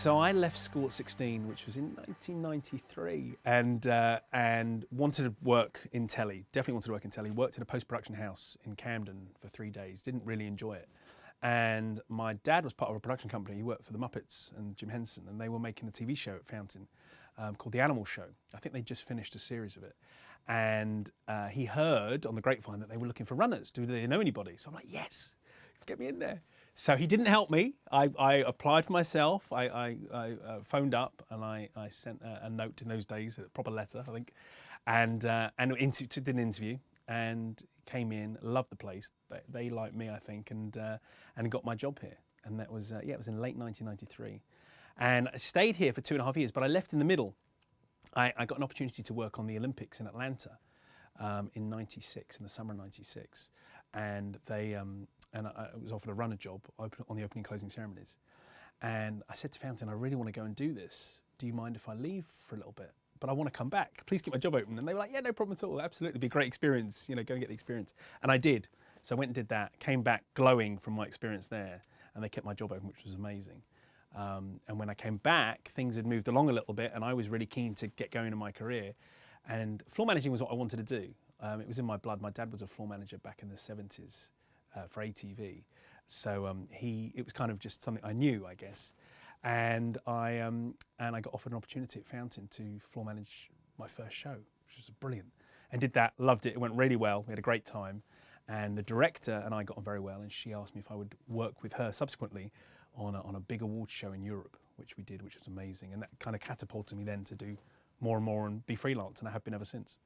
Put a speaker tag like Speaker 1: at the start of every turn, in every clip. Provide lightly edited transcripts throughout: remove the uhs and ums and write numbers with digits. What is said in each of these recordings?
Speaker 1: So I left school at 16, which was in 1993, and wanted to work in telly. Definitely wanted to work in telly. Worked in a post-production house in Camden for 3 days. Didn't really enjoy it. And my dad was part of a production company. He worked for the Muppets and Jim Henson, and they were making a TV show at Fountain called The Animal Show. I think they just finished a series of it. And he heard on the grapevine that they were looking for runners. Do they know anybody? So I'm like, yes, get me in there. So he didn't help me. I applied for myself. I phoned up and I sent a note in those days, a proper letter, I think, and did an interview and came in. Loved the place. They liked me, I think, and got my job here. And that was it was in late 1993, and I stayed here for 2.5 years. But I left in the middle. I got an opportunity to work on the Olympics in Atlanta in '96, in the summer of '96, and I was offered a runner job on the opening and closing ceremonies. And I said to Fountain, I really want to go and do this. Do you mind if I leave for a little bit? But I want to come back. Please keep my job open. And they were like, yeah, no problem at all. Absolutely. It'd be a great experience. You know, go and get the experience. And I did. So I went and did that, came back glowing from my experience there. And they kept my job open, which was amazing. And when I came back, things had moved along a little bit and I was really keen to get going in my career. And floor managing was what I wanted to do. It was in my blood. My dad was a floor manager back in the 70s. For ATV, so it was kind of just something I knew, I guess, and I got offered an opportunity at Fountain to floor manage my first show, which was brilliant, and did that, loved it. It went really well. We had a great time, and the director and I got on very well. And she asked me if I would work with her subsequently on a big awards show in Europe, which we did, which was amazing, and that kind of catapulted me then to do more and more and be freelance, and I have been ever since.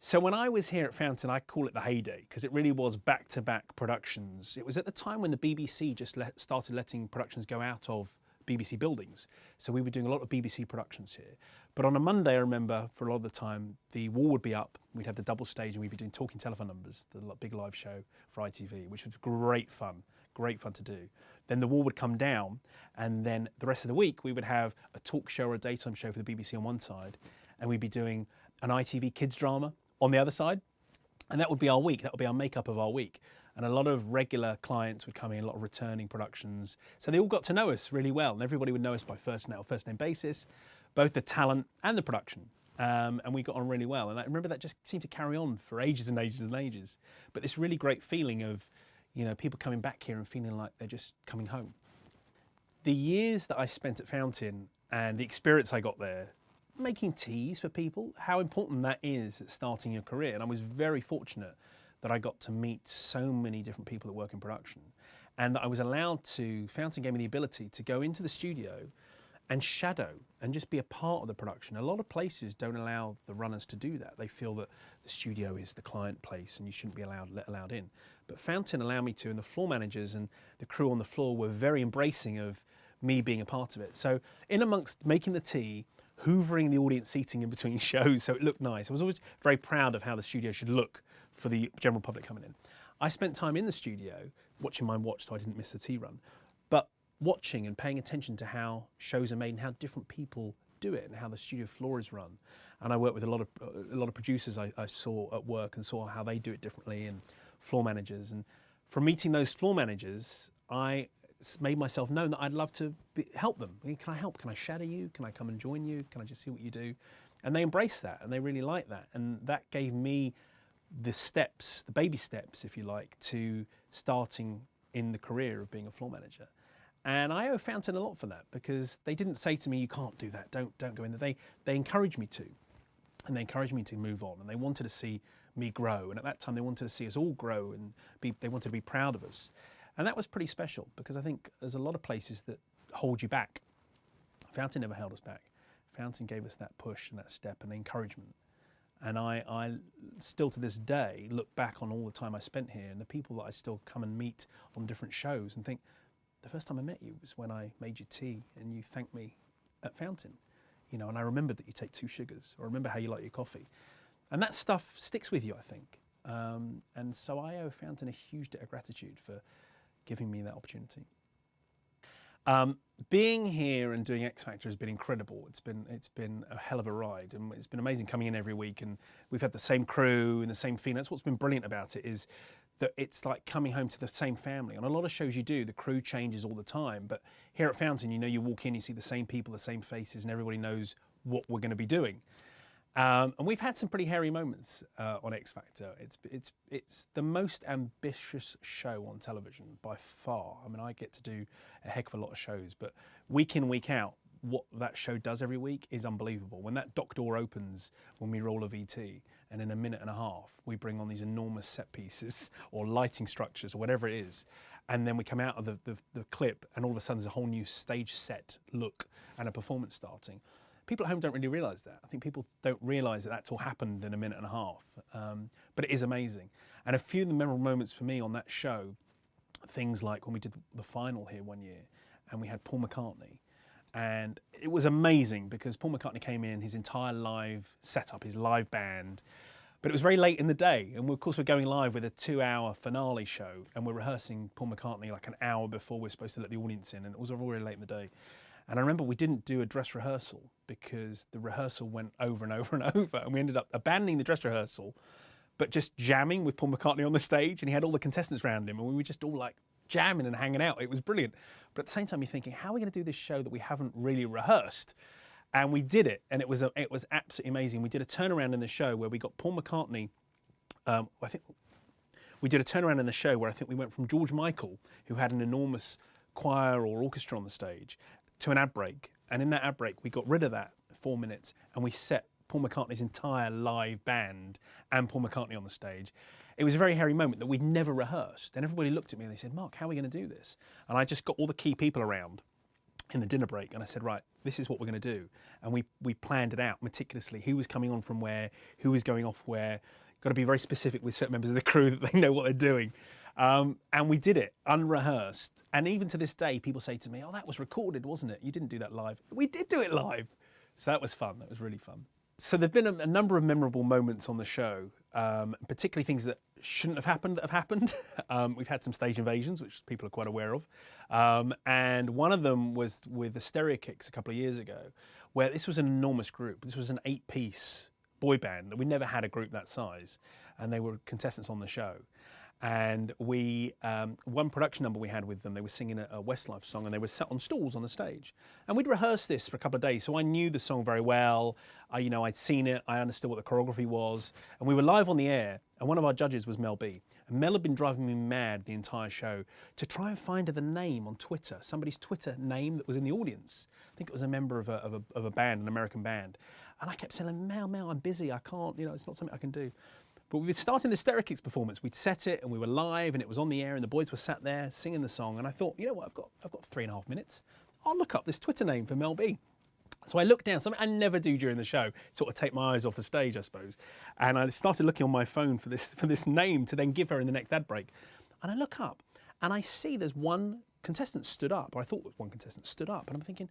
Speaker 1: So when I was here at Fountain, I call it the heyday, because it really was back-to-back productions. It was at the time when the BBC just started letting productions go out of BBC buildings. So we were doing a lot of BBC productions here. But on a Monday, I remember, for a lot of the time, the wall would be up, we'd have the double stage, and we'd be doing Talking Telephone Numbers, the big live show for ITV, which was great fun to do. Then the wall would come down, and then the rest of the week, we would have a talk show or a daytime show for the BBC on one side, and we'd be doing an ITV kids drama on the other side, and that would be our week. That would be our makeup of our week. And a lot of regular clients would come in, a lot of returning productions. So they all got to know us really well, and everybody would know us by first name basis, both the talent and the production. And we got on really well. And I remember that just seemed to carry on for ages and ages and ages. But this really great feeling of, you know, people coming back here and feeling like they're just coming home. The years that I spent at Fountain and the experience I got there, making teas for people, how important that is at starting your career. And I was very fortunate that I got to meet so many different people that work in production, and that I was allowed to, Fountain gave me the ability to go into the studio and shadow and just be a part of the production. A lot of places don't allow the runners to do that. They feel that the studio is the client place and you shouldn't be allowed in. But Fountain allowed me to, and the floor managers and the crew on the floor were very embracing of me being a part of it. So in amongst making the tea, hoovering the audience seating in between shows so it looked nice. I was always very proud of how the studio should look for the general public coming in. I spent time in the studio watching my watch so I didn't miss the tea run, but watching and paying attention to how shows are made and how different people do it and how the studio floor is run. And I worked with a lot of producers I saw at work and saw how they do it differently, and floor managers. And from meeting those floor managers, I made myself known that I'd love to help them. Can I help? Can I shadow you? Can I come and join you? Can I just see what you do? And they embraced that, and they really liked that. And that gave me the steps, the baby steps, if you like, to starting in the career of being a floor manager. And I owe Fountain a lot for that, because they didn't say to me, you can't do that, don't go in there. They encouraged me to, and they encouraged me to move on, and they wanted to see me grow. And at that time, they wanted to see us all grow, and they wanted to be proud of us. And that was pretty special, because I think there's a lot of places that hold you back. Fountain never held us back. Fountain gave us that push and that step and encouragement. And I still to this day look back on all the time I spent here and the people that I still come and meet on different shows and think, the first time I met you was when I made you tea and you thanked me at Fountain. You know, and I remembered that you take 2 sugars, or remember how you like your coffee. And that stuff sticks with you, I think. And so I owe Fountain a huge debt of gratitude for giving me that opportunity. Being here and doing X Factor has been incredible. It's been a hell of a ride, and it's been amazing coming in every week. And we've had the same crew and the same feeling. That's what's been brilliant about it, is that it's like coming home to the same family. On a lot of shows you do, the crew changes all the time, but here at Fountain, you know, you walk in, you see the same people, the same faces, and everybody knows what we're going to be doing. And we've had some pretty hairy moments on X Factor. It's the most ambitious show on television by far. I mean, I get to do a heck of a lot of shows, but week in, week out, what that show does every week is unbelievable. When that dock door opens, when we roll a VT, and in a minute and a half, we bring on these enormous set pieces or lighting structures or whatever it is, and then we come out of the clip, and all of a sudden there's a whole new stage set look and a performance starting. People at home don't really realise that. I think people don't realise that that's all happened in a minute and a half, but it is amazing. And a few of the memorable moments for me on that show, things like when we did the final here one year, and we had Paul McCartney. And it was amazing because Paul McCartney came in, his entire live setup, his live band, but it was very late in the day. And of course we're going live with a 2-hour finale show, and we're rehearsing Paul McCartney like an hour before we're supposed to let the audience in, and it was already late in the day. And I remember we didn't do a dress rehearsal because the rehearsal went over and over and over, and we ended up abandoning the dress rehearsal, but just jamming with Paul McCartney on the stage, and he had all the contestants around him, and we were just all like jamming and hanging out. It was brilliant. But at the same time, you're thinking, how are we going to do this show that we haven't really rehearsed? And we did it, and it was absolutely amazing. We did a turnaround in the show where we got Paul McCartney. I think we did a turnaround in the show where I think we went from George Michael, who had an enormous choir or orchestra on the stage, to an ad break. And in that ad break, we got rid of that 4 minutes, and we set Paul McCartney's entire live band and Paul McCartney on the stage. It was a very hairy moment that we'd never rehearsed. And everybody looked at me and they said, Mark, how are we going to do this? And I just got all the key people around in the dinner break, and I said, right, this is what we're going to do. And we planned it out meticulously. Who was coming on from where, who was going off where. Got to be very specific with certain members of the crew that they know what they're doing. And we did it unrehearsed. And even to this day, people say to me, oh, that was recorded, wasn't it? You didn't do that live. We did do it live. So that was fun. That was really fun. So there've been a number of memorable moments on the show, particularly things that shouldn't have happened that have happened. We've had some stage invasions, which people are quite aware of. And one of them was with the Stereo Kicks a couple of years ago, where this was an enormous group. This was an 8-piece boy band. We never had a group that size, and they were contestants on the show. And we, one production number we had with them, they were singing a Westlife song, and they were sat on stools on the stage. And we'd rehearsed this for a couple of days, so I knew the song very well. I'd seen it, I understood what the choreography was. And we were live on the air, and one of our judges was Mel B. And Mel had been driving me mad the entire show to try and find the name on Twitter, somebody's Twitter name that was in the audience. I think it was a member of a band, an American band. And I kept saying, Mel, I'm busy, I can't, it's not something I can do. But we were starting the Stereo Kicks performance. We'd set it, and we were live, and it was on the air, and the boys were sat there singing the song. And I thought, you know what, I've got 3.5 minutes. I'll look up this Twitter name for Mel B. So I looked down, something I never do during the show, sort of take my eyes off the stage, I suppose. And I started looking on my phone for this name to then give her in the next ad break. And I look up, and I see there's one contestant stood up, or I thought one contestant stood up, and I'm thinking,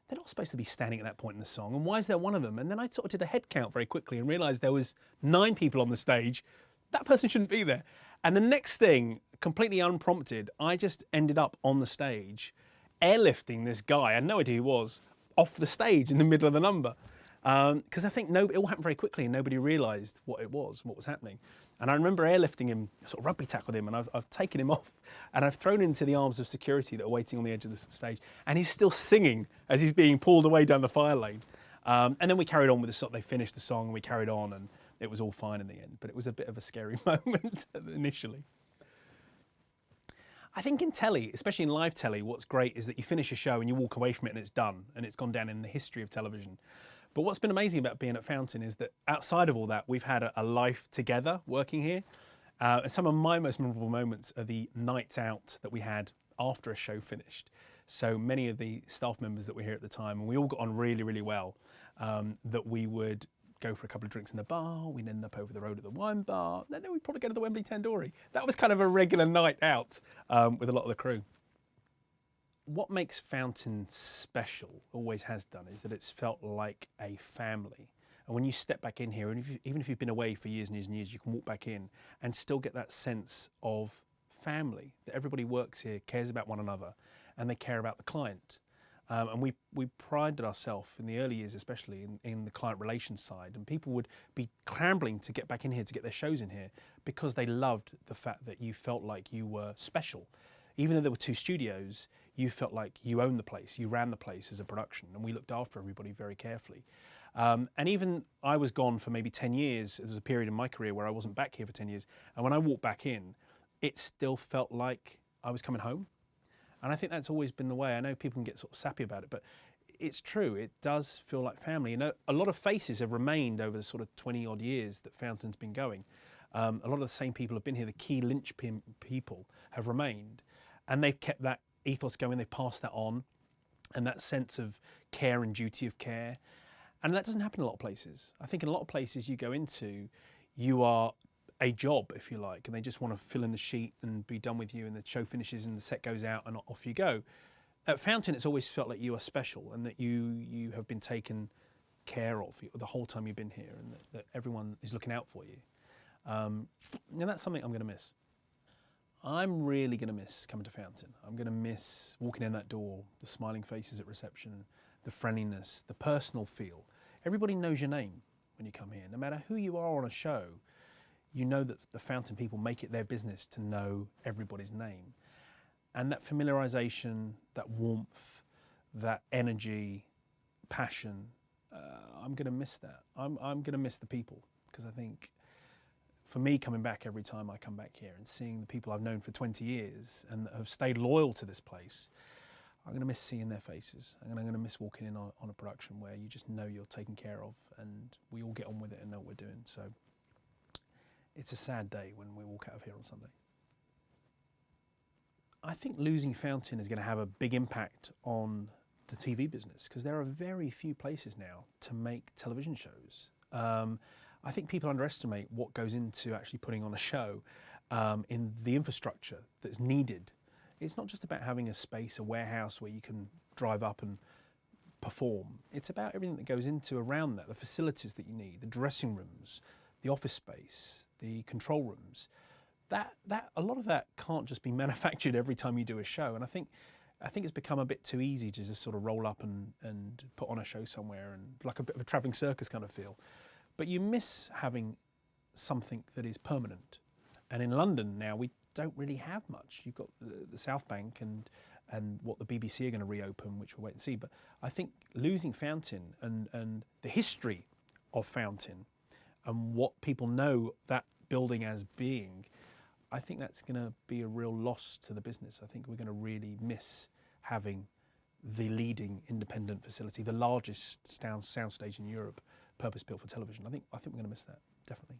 Speaker 1: they're not supposed to be standing at that point in the song, and why is there one of them? And then I sort of did a head count very quickly and realised there was 9 people on the stage. That person shouldn't be there. And the next thing, completely unprompted, I just ended up on the stage airlifting this guy, I had no idea who he was, off the stage in the middle of the number. Because I think it all happened very quickly and nobody realised what it was, what was happening. And I remember airlifting him, sort of rugby tackled him, and I've taken him off and I've thrown him into the arms of security that are waiting on the edge of the stage. And he's still singing as he's being pulled away down the fire lane. And then we carried on with the song. They finished the song and we carried on, and it was all fine in the end. But it was a bit of a scary moment initially. I think in telly, especially in live telly, what's great is that you finish a show and you walk away from it and it's done and it's gone down in the history of television. But what's been amazing about being at Fountain is that outside of all that, we've had a life together working here. And some of my most memorable moments are the nights out that we had after a show finished. So many of the staff members that were here at the time, and we all got on really, really well, that we would go for a couple of drinks in the bar, we'd end up over the road at the wine bar, and then we'd probably go to the Wembley Tandoori. That was kind of a regular night out with a lot of the crew. What makes Fountain special, always has done, is that it's felt like a family. And when you step back in here, and even if you've been away for years and years and years, you can walk back in and still get that sense of family, that everybody works here, cares about one another, and they care about the client. And we prided ourselves in the early years, especially in the client relations side. And people would be scrambling to get back in here, to get their shows in here, because they loved the fact that you felt like you were special. Even though there were 2 studios, you felt like you owned the place, you ran the place as a production, and we looked after everybody very carefully. And even I was gone for maybe 10 years. There was a period in my career where I wasn't back here for 10 years. And when I walked back in, it still felt like I was coming home. And I think that's always been the way. I know people can get sort of sappy about it, but it's true. It does feel like family. You know, a lot of faces have remained over the sort of 20 odd years that Fountain's been going. A lot of the same people have been here. The key linchpin people have remained. And they've kept that ethos going, they've passed that on, and that sense of care and duty of care. And that doesn't happen in a lot of places. I think in a lot of places you go into, you are a job, if you like, and they just want to fill in the sheet and be done with you, and the show finishes and the set goes out and off you go. At Fountain, it's always felt like you are special and that you have been taken care of the whole time you've been here, and that everyone is looking out for you. And that's something I'm going to miss. I'm really going to miss coming to Fountain. I'm going to miss walking in that door, the smiling faces at reception, the friendliness, the personal feel. Everybody knows your name when you come here. No matter who you are on a show, you know that the Fountain people make it their business to know everybody's name. And that familiarisation, that warmth, that energy, passion, I'm going to miss that. I'm going to miss the people, because I think for me, coming back every time I come back here and seeing the people I've known for 20 years and that have stayed loyal to this place, I'm going to miss seeing their faces. And I'm going to miss walking in on a production where you just know you're taken care of and we all get on with it and know what we're doing. So it's a sad day when we walk out of here on Sunday. I think losing Fountain is going to have a big impact on the TV business, because there are very few places now to make television shows. I think people underestimate what goes into actually putting on a show in the infrastructure that's needed. It's not just about having a space, a warehouse where you can drive up and perform. It's about everything that goes into around that, the facilities that you need, the dressing rooms, the office space, the control rooms. That a lot of that can't just be manufactured every time you do a show. And I think it's become a bit too easy to just sort of roll up and put on a show somewhere, and like a bit of a travelling circus kind of feel. But you miss having something that is permanent. And in London now, we don't really have much. You've got the South Bank and what the BBC are going to reopen, which we'll wait and see. But I think losing Fountain and the history of Fountain and what people know that building as being, I think that's going to be a real loss to the business. I think we're going to really miss having the leading independent facility, the largest soundstage in Europe, purpose-built for television. I think we're going to miss that, definitely.